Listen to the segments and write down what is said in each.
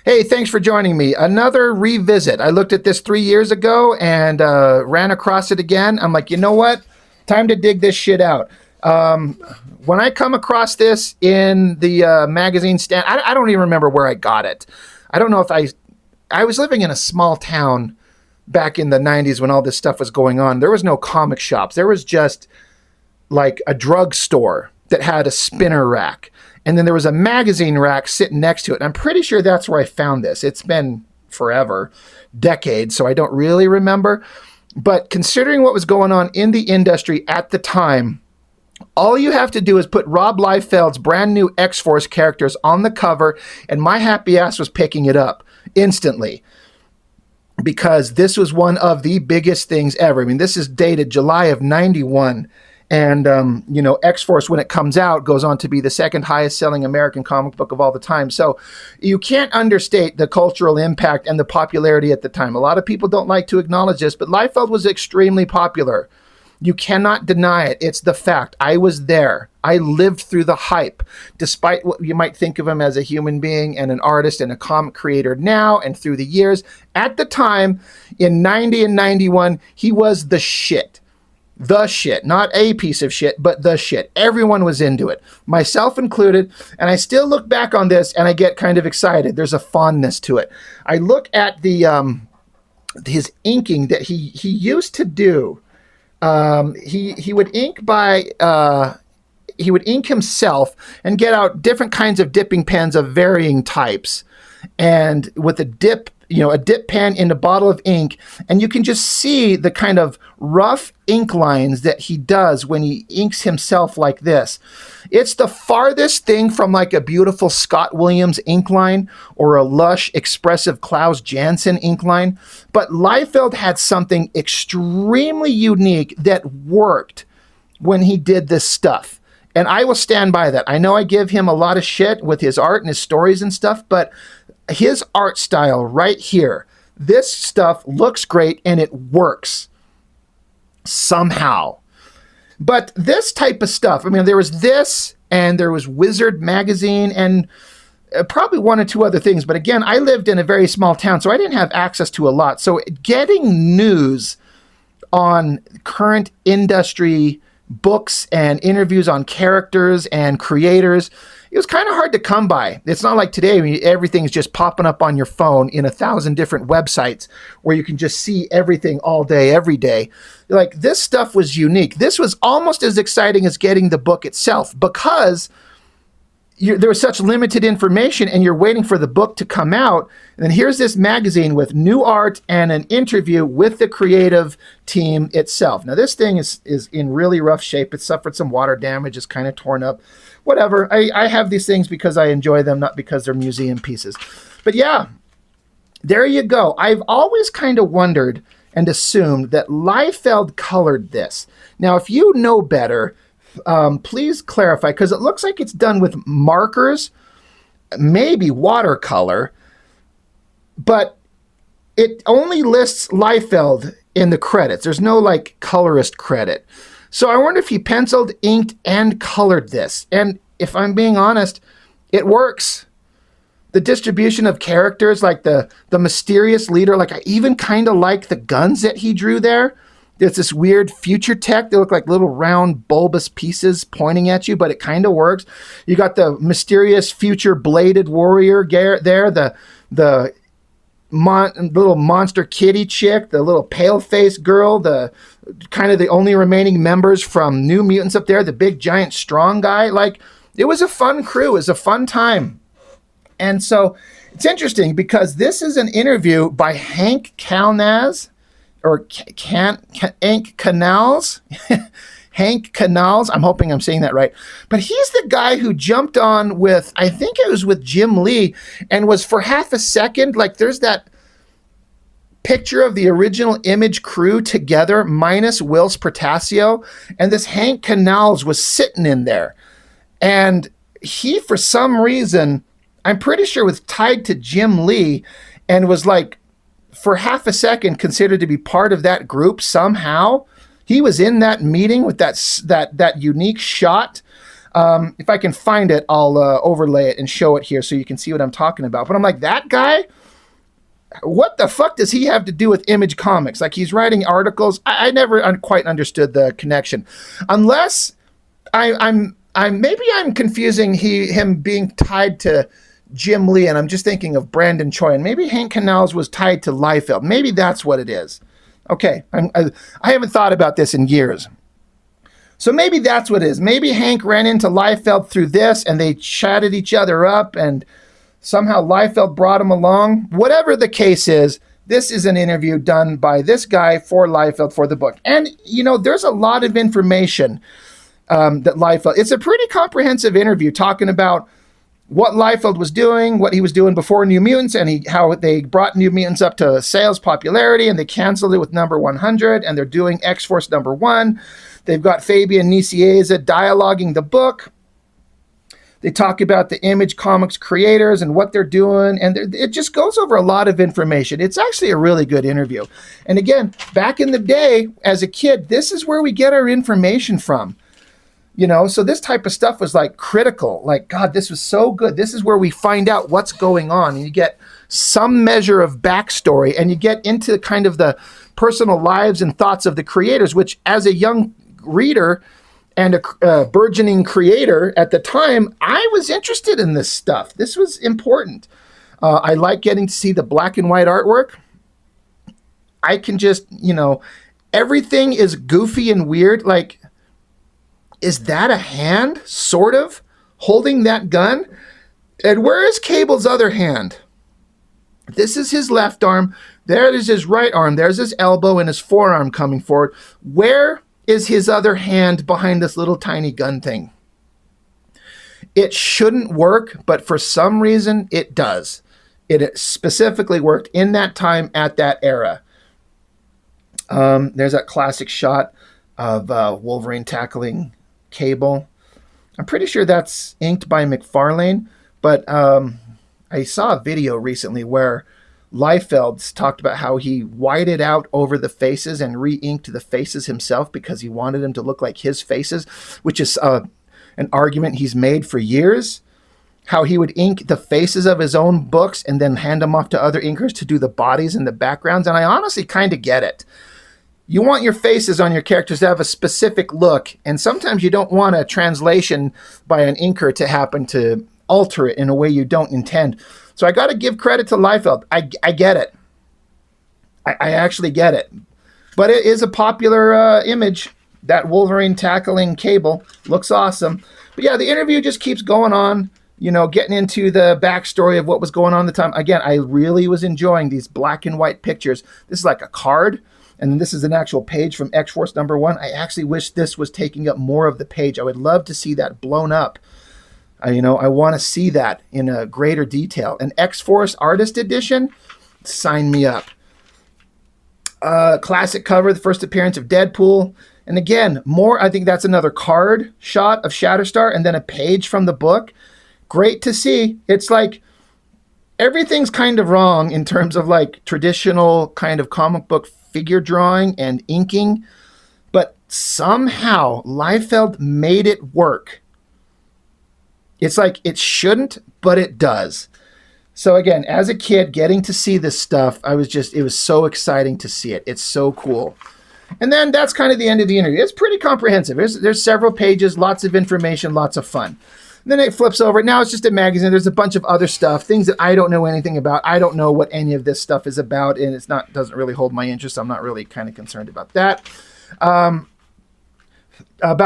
Hey, thanks for joining me. Another revisit. I looked at this 3 years ago and ran across it again. I'm like, you know what? Time to dig this shit out. Um, when I come across this in the magazine stand, I don't even remember where I got it. I don't know if I was living in a small town back in the 90s when all this stuff was going on. There was no comic shops. There was just like a drugstore that had a spinner rack. And then there was a magazine rack sitting next to it. And I'm pretty sure that's where I found this. It's been forever, decades, so I don't really remember. But considering what was going on in the industry at the time, all you have to do is put Rob Liefeld's brand new X-Force characters on the cover, and my happy ass was picking it up instantly because this was one of the biggest things ever. I mean, this is dated July of 91. And, X-Force, when it comes out, goes on to be the second highest selling American comic book of all the time. So you can't understate the cultural impact and the popularity at the time. A lot of people don't like to acknowledge this, but Liefeld was extremely popular. You cannot deny it. It's the fact. I was there. I lived through the hype, despite what you might think of him as a human being and an artist and a comic creator now and through the years. At the time, in 90 and 91, he was the shit. The shit, not a piece of shit, but the shit. Everyone was into it, myself included. And I still look back on this and I get kind of excited. There's a fondness to it. I look at the his inking that he used to do. He would ink he would ink himself and get out different kinds of dipping pens of varying types, and with a dip pen in a bottle of ink, and you can just see the kind of rough ink lines that he does when he inks himself like this. It's the farthest thing from like a beautiful Scott Williams ink line or a lush, expressive Klaus Janson ink line, but Liefeld had something extremely unique that worked when he did this stuff. And I will stand by that. I know I give him a lot of shit with his art and his stories and stuff, but his art style right here, this stuff looks great and it works somehow. But this type of stuff, I mean, there was this and there was Wizard magazine and probably one or two other things. But again, I lived in a very small town, so I didn't have access to a lot. So getting news on current industry books and interviews on characters and creators, it was kind of hard to come by. It's not like today when everything's just popping up on your phone in 1,000 different websites where you can just see everything all day, every day. Like, this stuff was unique. This was almost as exciting as getting the book itself because there was such limited information and you're waiting for the book to come out. And then here's this magazine with new art and an interview with the creative team itself. Now, this thing is in really rough shape. It suffered some water damage. It's kind of torn up. Whatever. I have these things because I enjoy them, not because they're museum pieces. But yeah, there you go. I've always kind of wondered and assumed that Liefeld colored this. Now, if you know better, please clarify, because it looks like it's done with markers, maybe watercolor, but it only lists Liefeld in the credits. There's no like colorist credit. So I wonder if he penciled, inked, and colored this. And if I'm being honest, it works. The distribution of characters, like the mysterious leader, like I even kind of like the guns that he drew there. There's this weird future tech. They look like little round bulbous pieces pointing at you, but it kind of works. You got the mysterious future bladed warrior there, the little monster kitty chick, the little pale-faced girl, the kind of the only remaining members from New Mutants up there, the big giant strong guy. Like, it was a fun crew. It was a fun time. And so it's interesting because this is an interview by Hank Canals, or Hank Canals. Hank Canals. I'm hoping I'm saying that right. But he's the guy who jumped on with, I think it was with Jim Lee, and was for half a second, like there's that picture of the original Image crew together, minus Whilce Portacio, and this Hank Canals was sitting in there. And he, for some reason, I'm pretty sure was tied to Jim Lee and was like, for half a second, considered to be part of that group somehow. He was in that meeting with that unique shot If I can find it, I'll overlay it and show it here so you can see what I'm talking about. But I'm like, that guy, what the fuck does he have to do with Image Comics? Like, he's writing articles. I never quite understood the connection, unless I'm maybe I'm confusing him being tied to Jim Lee, and I'm just thinking of Brandon Choi, and maybe Hank Canals was tied to Liefeld. Maybe that's what it is. Okay, I haven't thought about this in years. So maybe that's what it is. Maybe Hank ran into Liefeld through this, and they chatted each other up, and somehow Liefeld brought him along. Whatever the case is, this is an interview done by this guy for Liefeld for the book. And, you know, there's a lot of information that Liefeld... It's a pretty comprehensive interview talking about what Liefeld was doing, what he was doing before New Mutants, and how they brought New Mutants up to sales popularity, and they canceled it with number 100, and they're doing X-Force number 1. They've got Fabian Nicieza dialoguing the book. They talk about the Image Comics creators and what they're doing, and it just goes over a lot of information. It's actually a really good interview. And again, back in the day, as a kid, this is where we get our information from. You know, so this type of stuff was like critical. Like, God, this was so good. This is where we find out what's going on. And you get some measure of backstory, and you get into kind of the personal lives and thoughts of the creators, which as a young reader and a burgeoning creator at the time, I was interested in this stuff. This was important. I like getting to see the black and white artwork. I can just, you know, everything is goofy and weird. Like, is that a hand, sort of, holding that gun? And where is Cable's other hand? This is his left arm. There is his right arm. There's his elbow and his forearm coming forward. Where is his other hand behind this little tiny gun thing? It shouldn't work, but for some reason it does. It specifically worked in that time at that era. There's that classic shot of Wolverine tackling Cable. I'm pretty sure that's inked by McFarlane, but I saw a video recently where Liefeld talked about how he whited out over the faces and re-inked the faces himself because he wanted them to look like his faces, which is an argument he's made for years. How he would ink the faces of his own books and then hand them off to other inkers to do the bodies and the backgrounds. And I honestly kind of get it. You want your faces on your characters to have a specific look, and sometimes you don't want a translation by an inker to happen to alter it in a way you don't intend. So I got to give credit to Liefeld. I get it. I actually get it. But it is a popular image. That Wolverine tackling Cable looks awesome. But yeah, the interview just keeps going on, you know, getting into the backstory of what was going on at the time. Again, I really was enjoying these black and white pictures. This is like a card. And this is an actual page from X-Force number 1. I actually wish this was taking up more of the page. I would love to see that blown up. You know, I want to see that in a greater detail. An X-Force Artist Edition, sign me up. Classic cover, the first appearance of Deadpool. And again, more, I think that's another card shot of Shatterstar and then a page from the book. Great to see. It's like everything's kind of wrong in terms of like traditional kind of comic book figure drawing and inking, but somehow Liefeld made it work. It's like it shouldn't, but it does. So again, as a kid getting to see this stuff, it was so exciting to see it. It's so cool. And then that's kind of the end of the interview. It's pretty comprehensive. There's several pages, lots of information, lots of fun. And then it flips over. Now it's just a magazine. There's a bunch of other stuff, things that I don't know anything about. I don't know what any of this stuff is about, and doesn't really hold my interest. I'm not really kind of concerned about that. About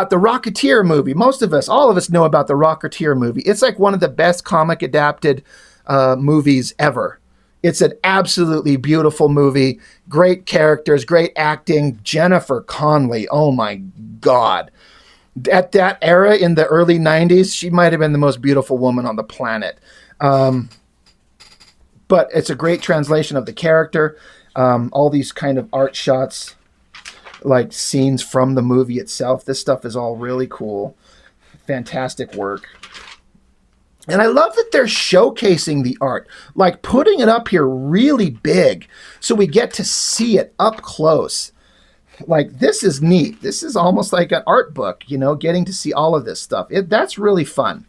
the Rocketeer movie. All of us know about the Rocketeer movie. It's like one of the best comic adapted movies ever. It's an absolutely beautiful movie. Great characters, great acting. Jennifer Connelly, oh my God. At that era in the early 90s, she might have been the most beautiful woman on the planet. But it's a great translation of the character. All these kind of art shots, like scenes from the movie itself. This stuff is all really cool. Fantastic work. And I love that they're showcasing the art, like putting it up here really big so we get to see it up close. like, this is neat. This is almost like an art book, getting to see all of this stuff. That's really fun.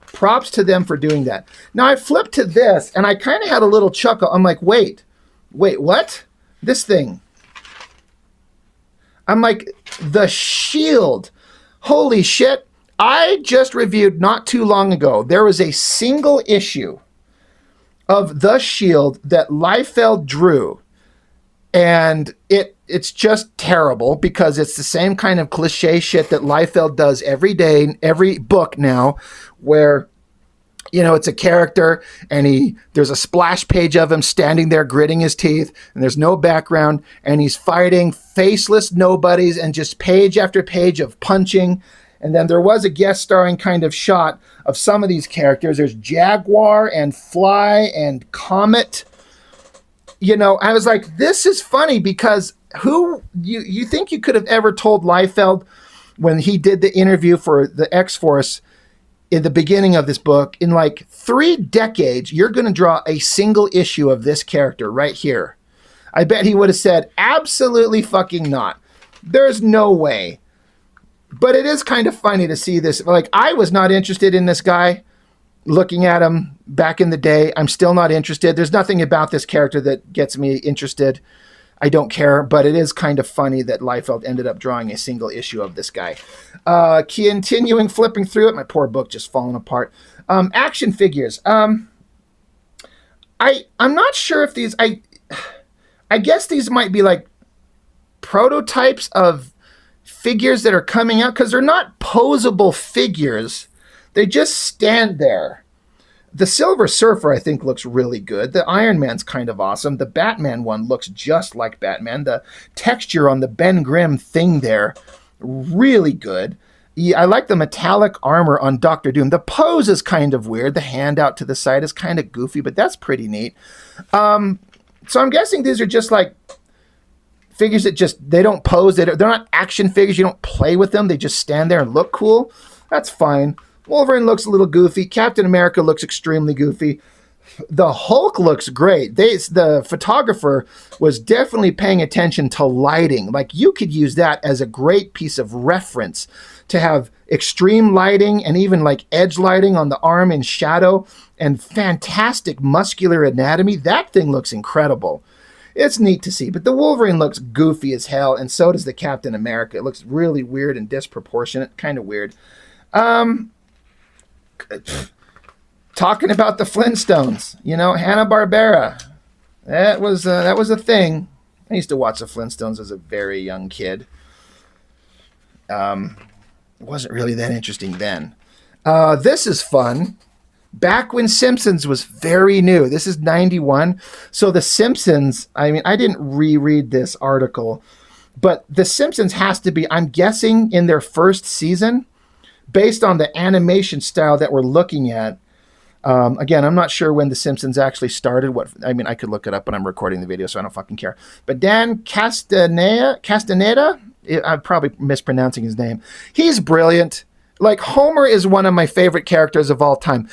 Props to them for doing that. Now, I flipped to this, and I kind of had a little chuckle. I'm like, wait, what? This thing. I'm like, the Shield. Holy shit. I just reviewed not too long ago. There was a single issue of the Shield that Liefeld drew. And it's just terrible because it's the same kind of cliche shit that Liefeld does every day, in every book now, where, it's a character and there's a splash page of him standing there gritting his teeth, and there's no background, and he's fighting faceless nobodies and just page after page of punching. And then there was a guest starring kind of shot of some of these characters. There's Jaguar and Fly and Comet. I was like, this is funny because who you think you could have ever told Liefeld when he did the interview for the X-Force in the beginning of this book, in like 3 decades, you're going to draw a single issue of this character right here? I bet he would have said, absolutely fucking not. There's no way. But it is kind of funny to see this. Like, I was not interested in this guy. Looking at him back in the day, I'm still not interested. There's nothing about this character that gets me interested. I don't care, but it is kind of funny that Liefeld ended up drawing a single issue of this guy. Continuing flipping through it, my poor book just falling apart. Action figures. I'm not sure if these. I guess these might be like prototypes of figures that are coming out, because they're not posable figures. They just stand there. The Silver Surfer, I think, looks really good. The Iron Man's kind of awesome. The Batman one looks just like Batman. The texture on the Ben Grimm thing there, really good. I like the metallic armor on Doctor Doom. The pose is kind of weird. The hand out to the side is kind of goofy, but that's pretty neat. So I'm guessing these are just like figures that they don't pose. They're not action figures. You don't play with them. They just stand there and look cool. That's fine. Wolverine looks a little goofy. Captain America looks extremely goofy. The Hulk looks great. The photographer was definitely paying attention to lighting. Like, you could use that as a great piece of reference to have extreme lighting and even like edge lighting on the arm in shadow and fantastic muscular anatomy. That thing looks incredible. It's neat to see, but the Wolverine looks goofy as hell, and so does the Captain America. It looks really weird and disproportionate, kind of weird. Talking about the Flintstones, Hanna-Barbera. That was a thing. I used to watch the Flintstones as a very young kid. It wasn't really that interesting then. This is fun. Back when Simpsons was very new. This is 91. So the Simpsons, I didn't reread this article, but the Simpsons has to be, I'm guessing, in their first season, based on the animation style that we're looking at. Again, I'm not sure when The Simpsons actually started. I could look it up, but I'm recording the video, so I don't fucking care. But Dan Castaneda, I'm probably mispronouncing his name. He's brilliant. Like, Homer is one of my favorite characters of all time.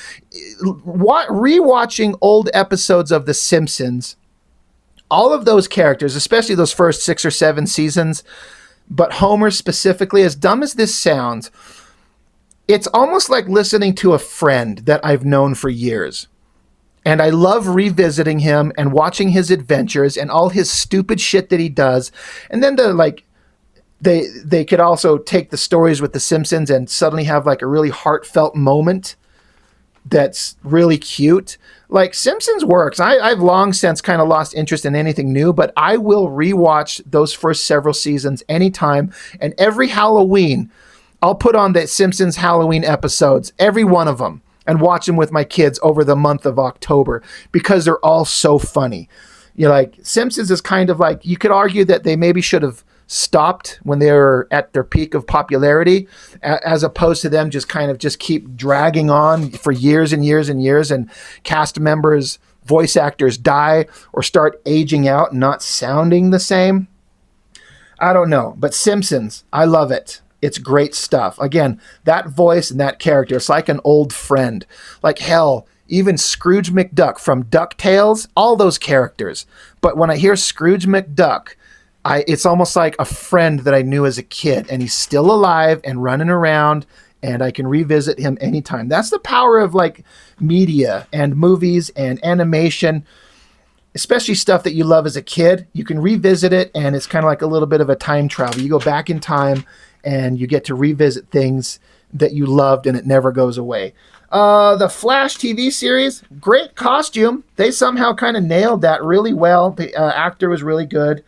Rewatching old episodes of The Simpsons, all of those characters, especially those first 6 or 7 seasons, but Homer specifically, as dumb as this sounds, it's almost like listening to a friend that I've known for years. And I love revisiting him and watching his adventures and all his stupid shit that he does. And then they could also take the stories with the Simpsons and suddenly have like a really heartfelt moment that's really cute. Like, Simpsons works. I've long since kind of lost interest in anything new, but I will rewatch those first several seasons anytime. And every Halloween, I'll put on the Simpsons Halloween episodes, every one of them, and watch them with my kids over the month of October because they're all so funny. Simpsons is kind of like, you could argue that they maybe should have stopped when they were at their peak of popularity, as opposed to them just keep dragging on for years and years and years, and cast members, voice actors die or start aging out and not sounding the same. I don't know, but Simpsons, I love it. It's great stuff. Again, that voice and that character, it's like an old friend. Like, hell, even Scrooge McDuck from DuckTales, all those characters. But when I hear Scrooge McDuck, it's almost like a friend that I knew as a kid, and he's still alive and running around, and I can revisit him anytime. That's the power of like media and movies and animation, especially stuff that you love as a kid. You can revisit it, and it's kind of like a little bit of a time travel. You go back in time and you get to revisit things that you loved, and it never goes away. The Flash TV series, great costume. They somehow kind of nailed that really well. The actor was really good.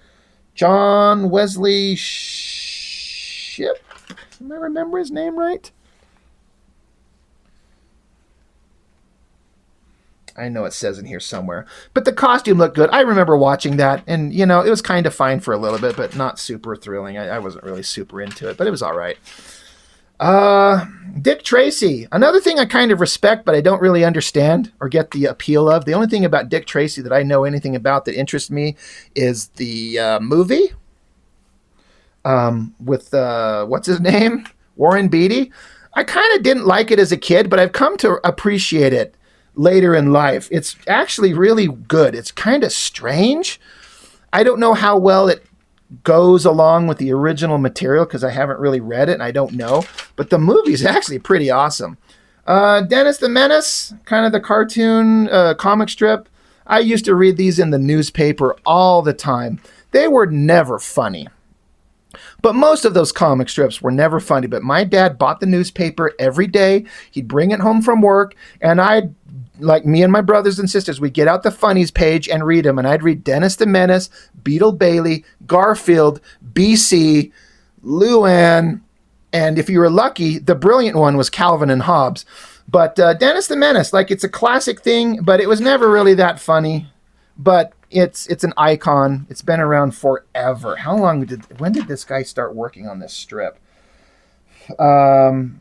John Wesley Shipp. Am I remember his name right? I know it says in here somewhere. But the costume looked good. I remember watching that, and, you know, it was kind of fine for a little bit, but not super thrilling. I wasn't really super into it, but it was all right. Dick Tracy. Another thing I kind of respect, but I don't really understand or get the appeal of. The only thing about Dick Tracy that I know anything about that interests me is the movie with, what's his name? Warren Beatty. I kind of didn't like it as a kid, but I've come to appreciate it later in life. It's actually really good. It's kind of strange. I don't know how well it goes along with the original material because I haven't really read it and I don't know. But the movie is actually pretty awesome. Dennis the Menace, kind of the cartoon comic strip. I used to read these in the newspaper all the time. They were never funny. But most of those comic strips were never funny. But my dad bought the newspaper every day. He'd bring it home from work, and I'd, like me and my brothers and sisters, we'd get out the funnies page and read them. And I'd read Dennis the Menace, Beetle Bailey, Garfield, BC, Luann, and if you were lucky, the brilliant one was Calvin and Hobbes. But Dennis the Menace, like, it's a classic thing, but it was never really that funny. But it's an icon. It's been around forever. When did this guy start working on this strip? In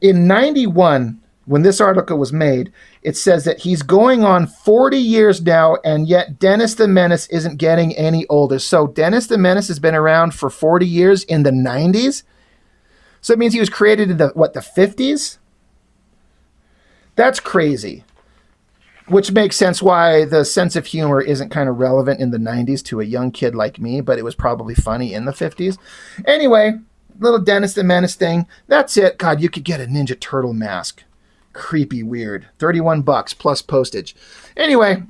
91, when this article was made, it says that he's going on 40 years now, and yet Dennis the Menace isn't getting any older. So Dennis the Menace has been around for 40 years in the 90s. So it means he was created in the 50s? That's crazy. Which makes sense why the sense of humor isn't kind of relevant in the 90s to a young kid like me, but it was probably funny in the 50s. Anyway, little Dennis the Menace thing. That's it. God, you could get a Ninja Turtle mask. Creepy weird. $31 plus postage. Anyway,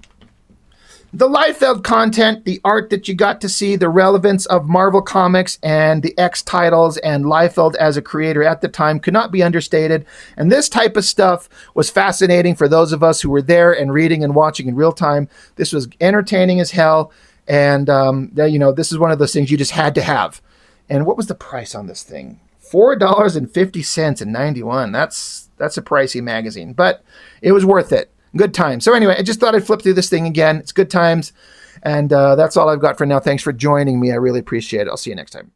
the Liefeld content, the art that you got to see, the relevance of Marvel Comics and the X titles and Liefeld as a creator at the time could not be understated. And this type of stuff was fascinating for those of us who were there and reading and watching in real time. This was entertaining as hell. And, this is one of those things you just had to have. And what was the price on this thing? $4.50 in 91. That's a pricey magazine, but it was worth it. Good times. So anyway, I just thought I'd flip through this thing again. It's good times. And that's all I've got for now. Thanks for joining me. I really appreciate it. I'll see you next time.